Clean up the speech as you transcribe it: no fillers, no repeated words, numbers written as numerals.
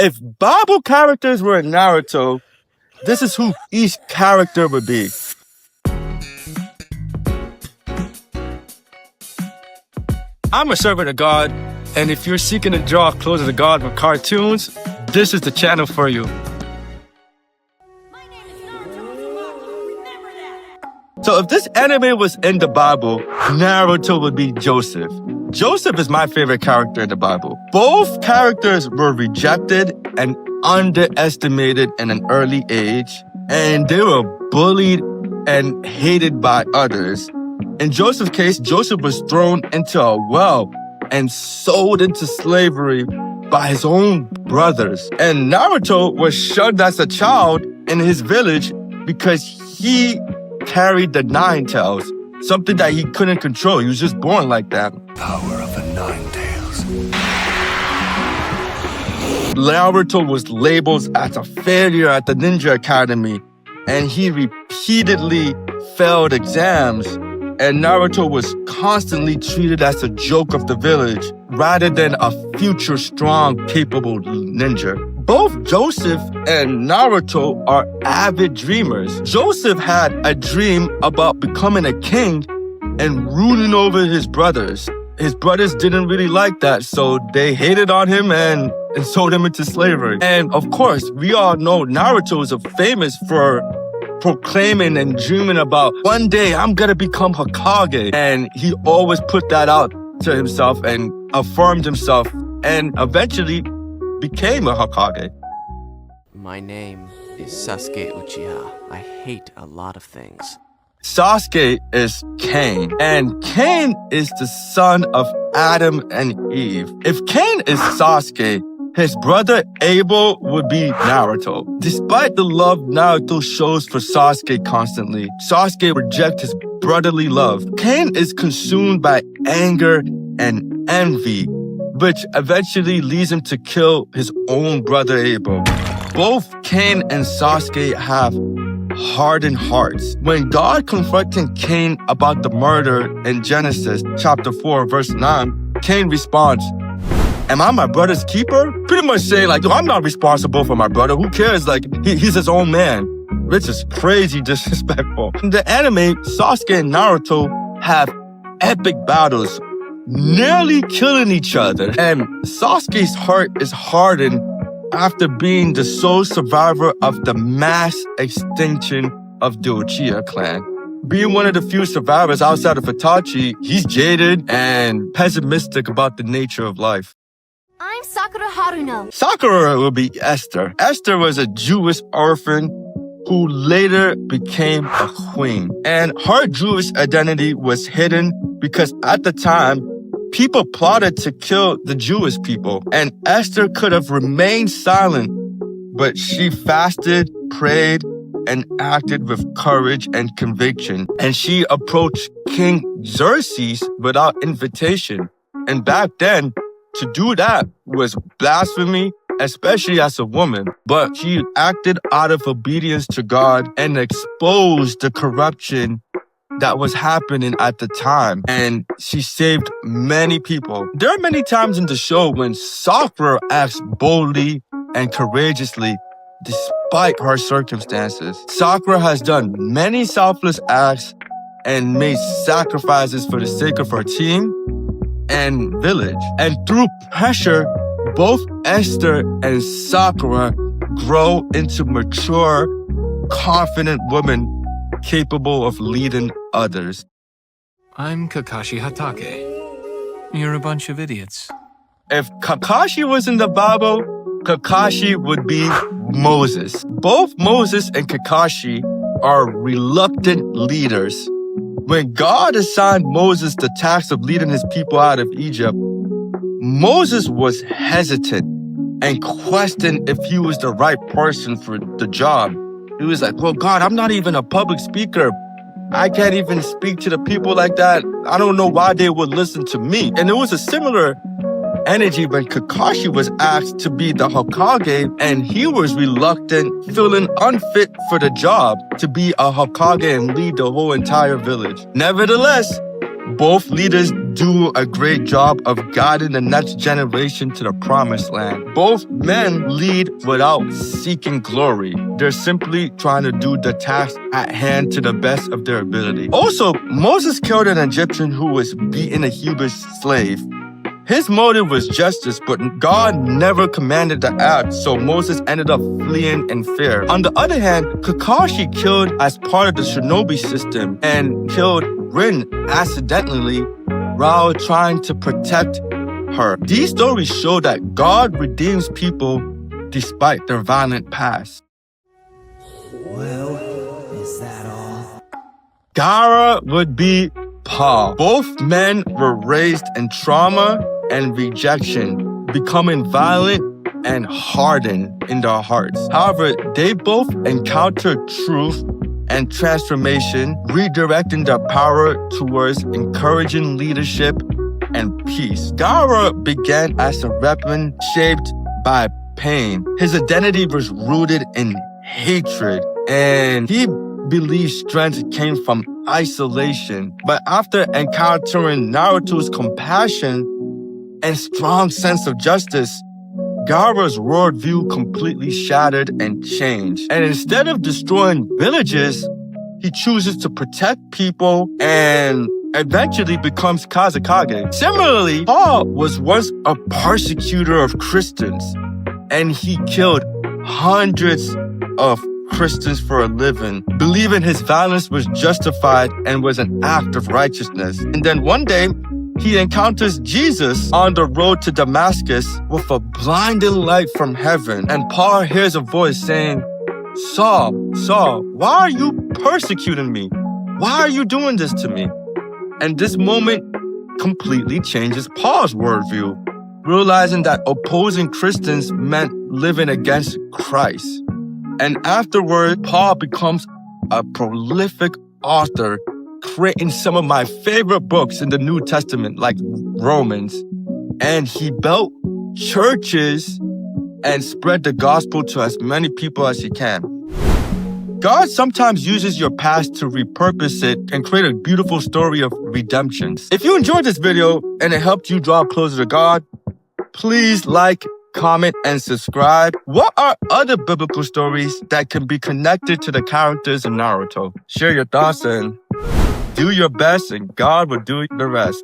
If Bible characters were in Naruto, this is who each character would be. I'm a servant of God, and if you're seeking to draw closer to God with cartoons, this is the channel for you. My name is Naruto Uzumaki. Remember that. So if this anime was in the Bible, Naruto would be Joseph. Joseph is my favorite character in the Bible. Both characters were rejected and underestimated in an early age, and they were bullied and hated by others. In Joseph's case, Joseph was thrown into a well and sold into slavery by his own brothers. And Naruto was shunned as a child in his village because he carried the nine tails, something that he couldn't control. He was just born like that. Power of the nine tails. Naruto was labeled as a failure at the Ninja Academy, and he repeatedly failed exams. And Naruto was constantly treated as a joke of the village rather than a future strong, capable ninja. Both Joseph and Naruto are avid dreamers. Joseph had a dream about becoming a king and ruling over his brothers. His brothers didn't really like that, so they hated on him and sold him into slavery. And of course, we all know Naruto is famous for proclaiming and dreaming about one day I'm gonna become Hokage. And he always put that out to himself and affirmed himself and eventually became a Hokage. My name is Sasuke Uchiha. I hate a lot of things. Sasuke is Cain, and Cain is the son of Adam and Eve. If Cain is Sasuke, his brother Abel would be Naruto. Despite the love Naruto shows for Sasuke constantly, Sasuke rejects his brotherly love. Cain is consumed by anger and envy, which eventually leads him to kill his own brother Abel. Both Cain and Sasuke have hardened hearts. When God confronted Cain about the murder in Genesis chapter 4, verse 9, Cain responds, "Am I my brother's keeper?" Pretty much saying like, I'm not responsible for my brother. Who cares? Like, he's his own man. Which is crazy disrespectful. In the anime, Sasuke and Naruto have epic battles, nearly killing each other. And Sasuke's heart is hardened after being the sole survivor of the mass extinction of the Uchiha clan. Being one of the few survivors outside of Itachi, he's jaded and pessimistic about the nature of life. I'm Sakura Haruno. Sakura will be Esther. Esther was a Jewish orphan who later became a queen. And her Jewish identity was hidden because at the time, people plotted to kill the Jewish people. And Esther could have remained silent, but she fasted, prayed, and acted with courage and conviction. And she approached King Xerxes without invitation. And back then, to do that was blasphemy, especially as a woman. But she acted out of obedience to God and exposed the corruption that was happening at the time. And she saved many people. There are many times in the show when Sakura acts boldly and courageously despite her circumstances. Sakura has done many selfless acts and made sacrifices for the sake of her team and village. And through pressure, both Esther and Sakura grow into mature, confident women capable of leading others. I'm Kakashi Hatake. You're a bunch of idiots. If Kakashi was in the Bible, Kakashi would be Moses. Both Moses and Kakashi are reluctant leaders. When God assigned Moses the task of leading his people out of Egypt, Moses was hesitant and questioned if he was the right person for the job. He was like, well, God, I'm not even a public speaker. I can't even speak to the people like that. I don't know why they would listen to me. And it was a similar energy when Kakashi was asked to be the Hokage, and he was reluctant, feeling unfit for the job to be a Hokage and lead the whole entire village. Nevertheless, both leaders do a great job of guiding the next generation to the promised land. Both men lead without seeking glory. They're simply trying to do the task at hand to the best of their ability. Also, Moses killed an Egyptian who was beating a Hebrew slave. His motive was justice, but God never commanded the act, so Moses ended up fleeing in fear. On the other hand, Kakashi killed as part of the shinobi system and killed Rin accidentally while trying to protect her. These stories show that God redeems people despite their violent past. Well, is that all? Gaara would be Paul. Both men were raised in trauma and rejection, becoming violent and hardened in their hearts. However, they both encountered truth and transformation, redirecting their power towards encouraging leadership and peace. Gaara began as a weapon shaped by pain. His identity was rooted in hatred, and he believed strength came from isolation. But after encountering Naruto's compassion and strong sense of justice, Gaara's worldview completely shattered and changed. And instead of destroying villages, he chooses to protect people and eventually becomes Kazekage. Similarly, Paul was once a persecutor of Christians, and he killed hundreds of Christians for a living, believing his violence was justified and was an act of righteousness. And then one day, he encounters Jesus on the road to Damascus with a blinding light from heaven. And Paul hears a voice saying, "Saul, Saul, why are you persecuting me? Why are you doing this to me?" And this moment completely changes Paul's worldview, realizing that opposing Christians meant living against Christ. And afterward, Paul becomes a prolific author, creating some of my favorite books in the New Testament, like Romans. And he built churches and spread the gospel to as many people as he can. God sometimes uses your past to repurpose it and create a beautiful story of redemption. If you enjoyed this video and it helped you draw closer to God, please like, comment, and subscribe. What are other biblical stories that can be connected to the characters in Naruto? Share your thoughts and do your best, and God will do the rest.